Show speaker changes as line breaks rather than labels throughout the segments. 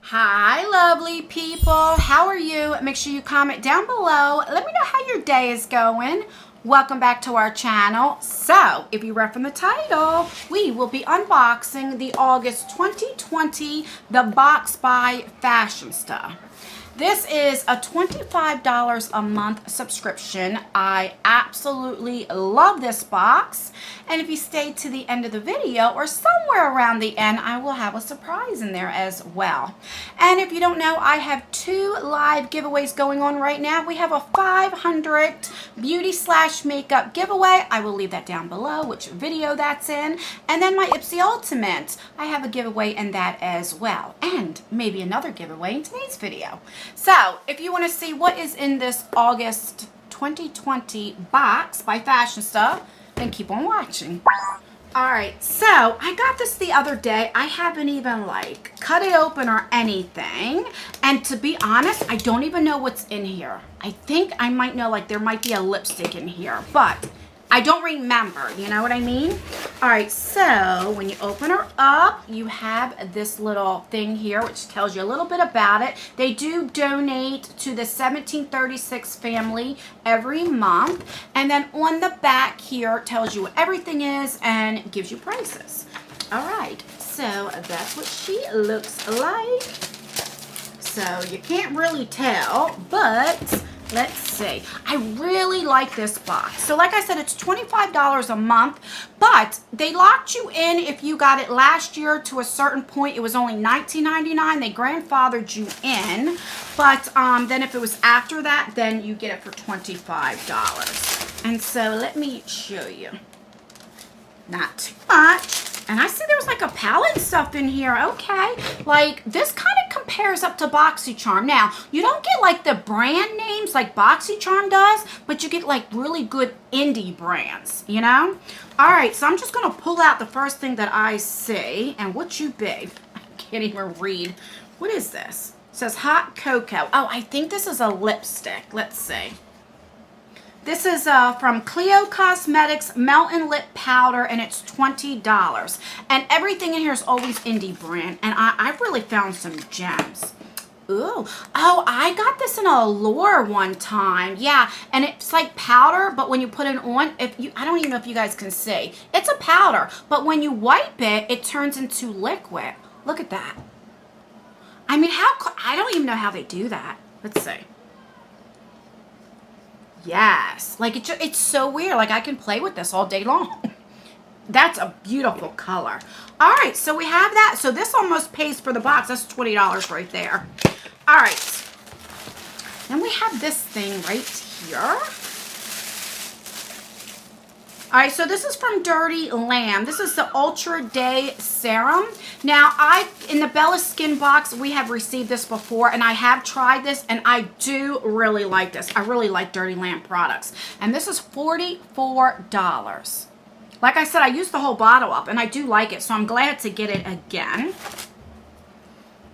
Hi, lovely people. How are you? Make sure you comment down below. Let me know how your day is going. Welcome back to our channel. So, if you read from the title, we will be unboxing the August 2020 The Box by Fashionsta. This is a $25 a month subscription. I absolutely love this box. And if you stay to the end of the video or somewhere around the end, I will have a surprise in there as well. And if you don't know, I have 2 live giveaways going on right now. We have a 500 beauty/makeup giveaway. I will leave that down below, which video that's in. And then my Ipsy Ultimate. I have a giveaway in that as well. And maybe another giveaway in today's video. So, if you want to see what is in this August 2020 box by Fashionsta, then keep on watching. Alright, so I got this the other day. I haven't even cut it open or anything. And to be honest, I don't even know what's in here. I think I might know there might be a lipstick in here, but I don't remember, you know what I mean? Alright, so when you open her up, you have this little thing here which tells you a little bit about it. They do donate to the 1736 family every month. And then on the back here tells you what everything is and gives you prices. Alright, so that's what she looks like. So you can't really tell, but let's see. I really like this box. So like I said, it's $25 a month, but they locked you in if you got it last year to a certain point. It was only $19.99. They grandfathered you in, but then if it was after that, then you get it for $25. And so let me show you. Not too much. And I see there was a palette and stuff in here. Okay. This kind of compares up to Boxycharm. Now, you don't get the brand names like Boxycharm does, but you get really good indie brands, you know? Alright, so I'm just going to pull out the first thing that I see. And what you be? I can't even read. What is this? It says hot cocoa. Oh, I think this is a lipstick. Let's see. This is from Cleo Cosmetics Melt and Lip Powder, and it's $20. And everything in here is always indie brand, and I've really found some gems. Ooh. Oh, I got this in a Allure one time. Yeah, and it's like powder, but when you put it on, I don't even know if you guys can see. It's a powder, but when you wipe it, it turns into liquid. Look at that. I mean, I don't even know how they do that. Let's see. Yes, it's so weird. I can play with this all day long. That's a beautiful color. All right, so we have that. So this almost pays for the box. That's $20 right there. All right. Then we have this thing right here. All right, so this is from Dirty Lamb. This is the Ultra Day Serum. Now, in the Bella Skin box, we have received this before, and I have tried this, and I do really like this. I really like Dirty Lamb products. And this is $44. Like I said, I used the whole bottle up, and I do like it, so I'm glad to get it again.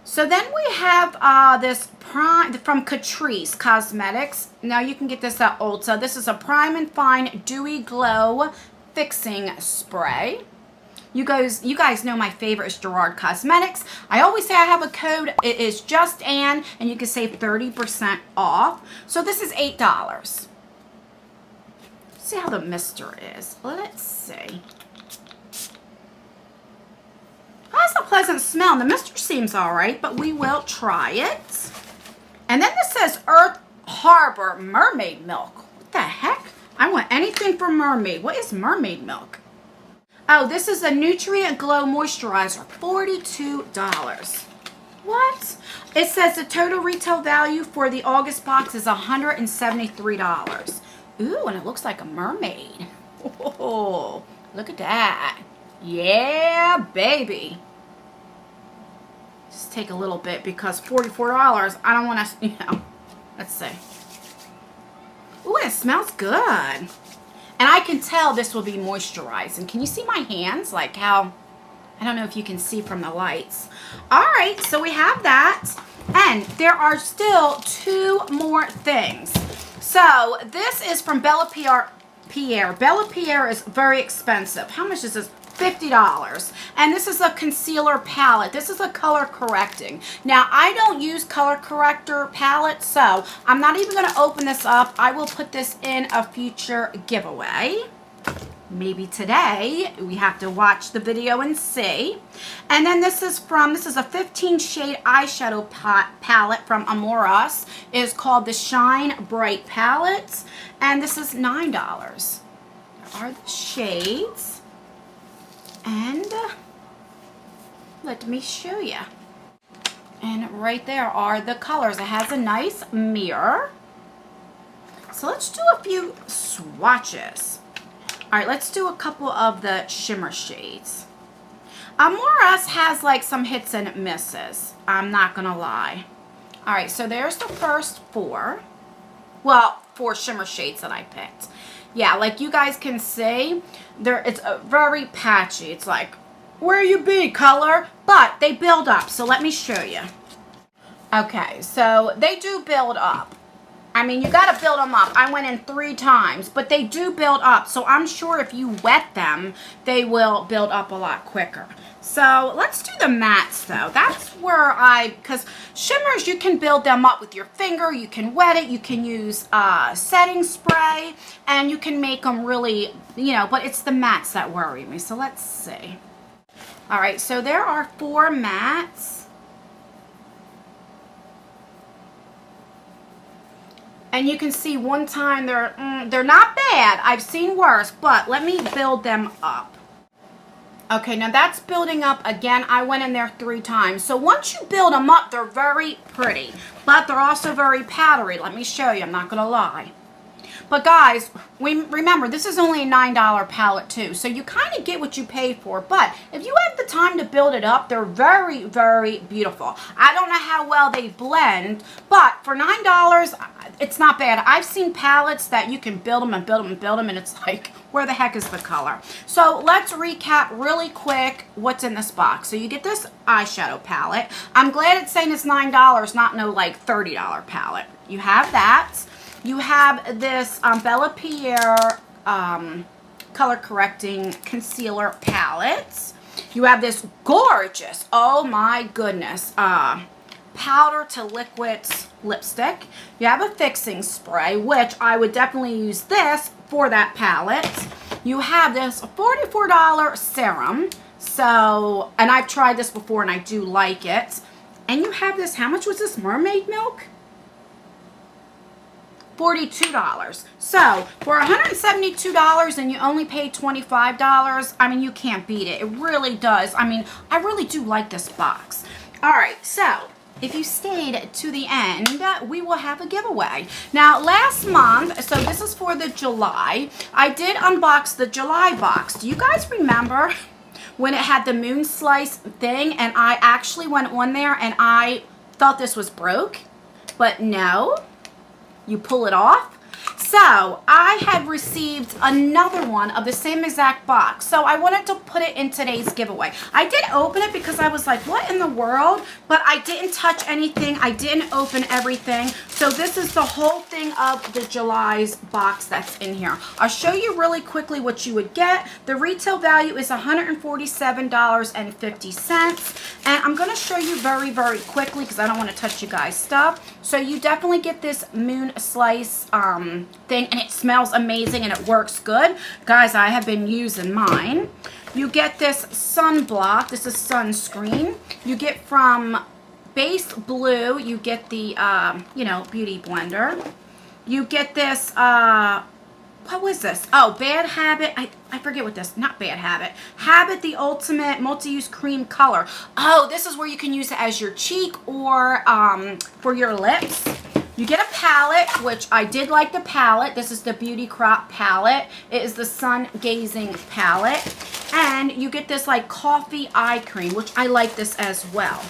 So then we have this prime from Catrice Cosmetics. Now you can get this at Ulta. This is a Prime and Fine Dewy Glow Fixing Spray. You guys know my favorite is Gerard Cosmetics. I always say I have a code. It is Just Ann, and you can save 30% off. So this is $8. Let's see how the mister is. Let's see. That's a pleasant smell. The mister seems all right, but we will try it. And then this says Earth Harbor Mermaid Milk. What the heck? I want anything for mermaid. What is mermaid milk? Oh, this is a Nutrient Glow Moisturizer. $42. What? It says the total retail value for the August box is $173. Ooh, and it looks like a mermaid. Oh, look at that. Yeah, baby. Just take a little bit because $44, I don't want to, let's see. Ooh, it smells good. And I can tell this will be moisturizing. Can you see my hands? How, I don't know if you can see from the lights. All right, so we have that. And there are still 2 more things. So this is from Bella Pierre. Bella Pierre is very expensive. How much is this? $50. And this is a concealer palette. This is a color correcting. Now, I don't use color corrector palettes, so I'm not even going to open this up. I will put this in a future giveaway. Maybe today. We have to watch the video and see. And then this is a 15 shade eyeshadow palette from Amoros. It is called the Shine Bright Palettes. And this is $9. There are the shades. And let me show you. And right there are the colors. It has a nice mirror. So let's do a few swatches. All right, let's do a couple of the shimmer shades. Amoros has like some hits and misses. I'm not gonna lie. All right, so there's the first four. Well, 4 shimmer shades that I picked. Yeah, like you guys can see, it's very patchy. It's like, where you be, color? But they build up, so let me show you. Okay, so they do build up. I mean, you got to build them up. I went in 3 times, but they do build up. So I'm sure if you wet them, they will build up a lot quicker. So let's do the mattes though. That's where because shimmers, you can build them up with your finger. You can wet it. You can use setting spray, and you can make them really, but it's the mattes that worry me. So let's see. All right, so there are 4 mattes. And you can see one time they're not bad. I've seen worse, but let me build them up. Okay, now that's building up again. I went in there 3 times. So once you build them up, they're very pretty, but they're also very powdery. Let me show you. I'm not going to lie. But guys, remember, this is only a $9 palette too. So you kind of get what you pay for. But if you have the time to build it up, they're very, very beautiful. I don't know how well they blend, but for $9, it's not bad. I've seen palettes that you can build them and build them and build them, and it's like, where the heck is the color? So let's recap really quick what's in this box. So you get this eyeshadow palette. I'm glad it's saying it's $9, not no like $30 palette. You have that. You have this Bella Pierre color correcting concealer palette. You have this gorgeous, oh my goodness, powder to liquid lipstick. You have a fixing spray, which I would definitely use this for that palette. You have this $44 serum. So, and I've tried this before and I do like it. And you have this, how much was this, mermaid milk? $42. So for $172 and you only paid $25, I mean, you can't beat it. It really does. I mean, I really do like this box. All right, so if you stayed to the end, we will have a giveaway. Now, last month, so this is for the July, I did unbox the July box. Do you guys remember when it had the moon slice thing, and I actually went on there and I thought this was broke, but no. You pull it off. So I had received another one of the same exact box. So I wanted to put it in today's giveaway. I did open it because I was like, what in the world? But I didn't touch anything. I didn't open everything. So this is the whole thing of the July's box that's in here. I'll show you really quickly what you would get. The retail value is $147.50. And I'm going to show you very, very quickly because I don't want to touch you guys' stuff. So you definitely get this moon slice thing, and it smells amazing and it works good. Guys, I have been using mine. You get this sunblock. This is sunscreen. You get from Base Blue, you get the, Beauty Blender. You get this, what was this? Oh, Bad Habit. I forget what this, not Bad Habit. Habit, the Ultimate Multi-Use Cream Color. Oh, this is where you can use it as your cheek or for your lips. You get a palette, which I did like the palette. This is the Beauty Crop palette. It is the Sun Gazing palette. And you get this like coffee eye cream, which I like this as well.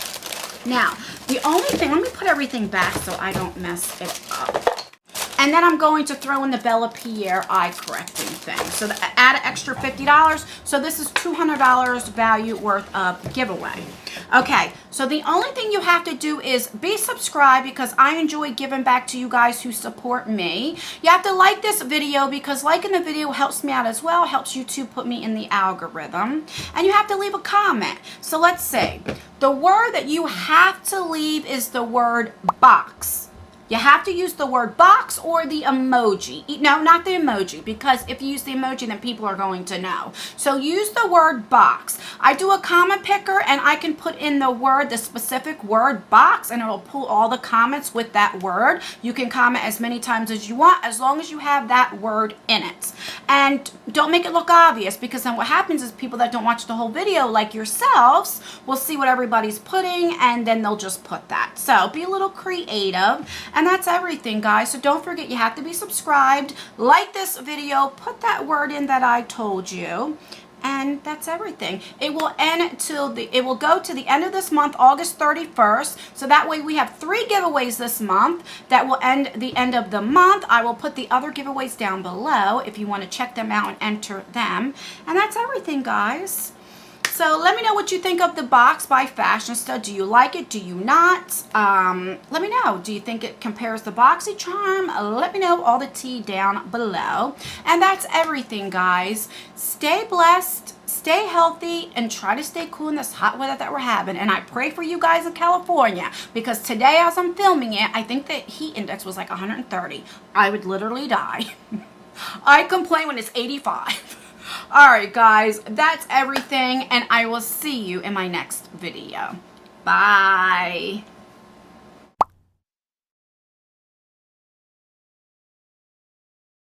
Now, the only thing, let me put everything back so I don't mess it up. And then I'm going to throw in the Bella Pierre eye correcting thing. So add an extra $50. So this is $200 value worth of giveaway. Okay, so the only thing you have to do is be subscribed because I enjoy giving back to you guys who support me. You have to like this video because liking the video helps me out as well, helps YouTube put me in the algorithm. And you have to leave a comment. So let's see. The word that you have to leave is the word box. You have to use the word box or the emoji. No, not the emoji, because if you use the emoji, then people are going to know. So use the word box. I do a comment picker, and I can put in the specific word box, and it'll pull all the comments with that word. You can comment as many times as you want, as long as you have that word in it. And don't make it look obvious, because then what happens is people that don't watch the whole video, like yourselves, will see what everybody's putting, and then they'll just put that. So be a little creative. And that's everything, guys. So don't forget, you have to be subscribed, like this video, put that word in that I told you, and that's everything. It will go to the end of this month, August 31st. So that way we have 3 giveaways this month that will end the end of the month. I will put the other giveaways down below if you want to check them out and enter them. And that's everything, guys. So let me know what you think of the box by Fashionsta. Do you like it? Do you not? Let me know. Do you think it compares to Boxycharm? Let me know all the tea down below. And that's everything, guys. Stay blessed, stay healthy, and try to stay cool in this hot weather that we're having. And I pray for you guys in California, because today as I'm filming it, I think the heat index was like 130. I would literally die. I complain when it's 85. Alright guys, that's everything, and I will see you in my next video. Bye.